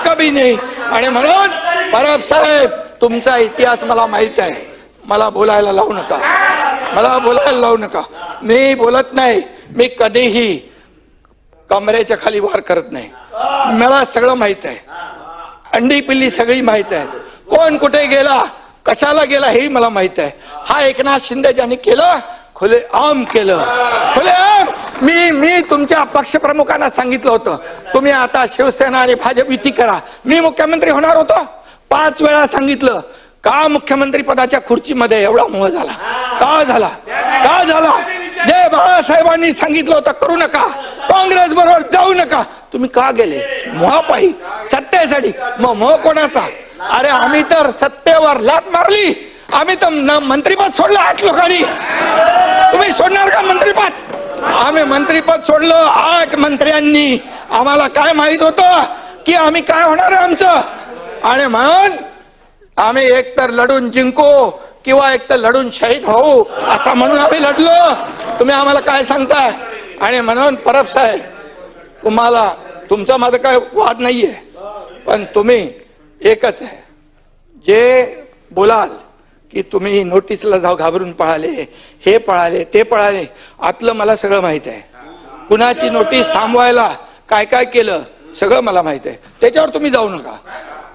कभी नहीं। आणि म्हणून परब साहेब तुमचा इतिहास मला माहित आहे, मला बोलायला लावू नका, मला बोलायला लावू नका। मी बोलत नाही, मी कधीही कमरेच्या खाली वार करत नाही, मला सगळं माहित आहे, अंडी पिल्ली सगळी माहित आहे, कोण कुठे गेला कशाला गेला हे मला माहित आहे। हा एकनाथ शिंदे ज्यांनी केलं खुले आम केलं, खुले आम। मी तुमच्या पक्षप्रमुखांना सांगितलं होतं तुम्ही आता शिवसेना आणि भाजप युती करा, मी मुख्यमंत्री होणार होतो, 5 वेळा सांगितलं, का मुख्यमंत्री पदाच्या खुर्चीमध्ये एवढा मोह झाला, का झाला, का झाला? जे बाळासाहेबांनी सांगितलं होतं करू नका, काँग्रेस बरोबर जाऊ नका, तुम्ही का गेले? मोहापायी, सत्तेसाठी। मग मोह कोणाचा? अरे आम्ही तर सत्तेवर लात मारली, आम्ही तर मंत्रीपद सोडलं 8 लोकांनी, तुम्ही सोडणार का मंत्रीपद? आम्ही मंत्रीपद सोडलं 8 मंत्र्यांनी। आम्हाला काय माहित होतं की आम्ही काय होणार आहे आमचं, आणि म्हणून आम्ही एक तर लढून जिंकू किंवा एक तर लढून शहीद होऊ असं म्हणून आम्ही लढलो। तुम्ही आम्हाला काय सांगताय? आणि म्हणून परब साहेब तुम्हाला तुमचा माझा काय वाद नाहीये, पण तुम्ही एकच आहे, जे बोलाल की तुम्ही नोटीसला जाऊ घाबरून पळाले, हे पळाले ते पळाले, आतलं मला सगळं माहित आहे, कुणाची नोटीस थांबवायला काय काय केलं सगळं मला माहित आहे, त्याच्यावर तुम्ही जाऊ नका।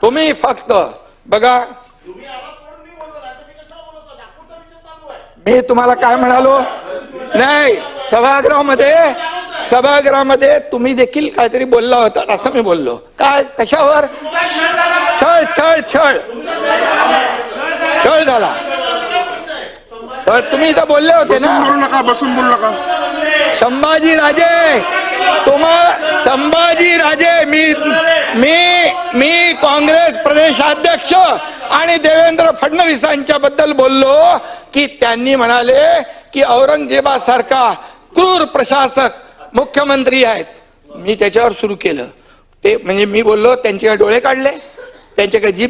तुम्ही फक्त बघा, मी तुम्हाला काय म्हणालो नाही, सभागृहामध्ये तुम्ही देखील काहीतरी बोलला होता असं मी बोललो, काय कशावर? छळ छळ छळ छळ झाला, तर तुम्ही इथं बोलले होते ना, बसून बोलू नका। संभाजी राजे मी काँग्रेस प्रदेशाध्यक्ष आणि देवेंद्र फडणवीसांच्या बद्दल बोललो की त्यांनी म्हणाले की औरंगजेबासारखा क्रूर प्रशासक मुख्यमंत्री आहेत, मी त्याच्यावर सुरू केलं ते, म्हणजे मी बोललो त्यांचे डोळे काढले, त्यांच्याकडे जीभ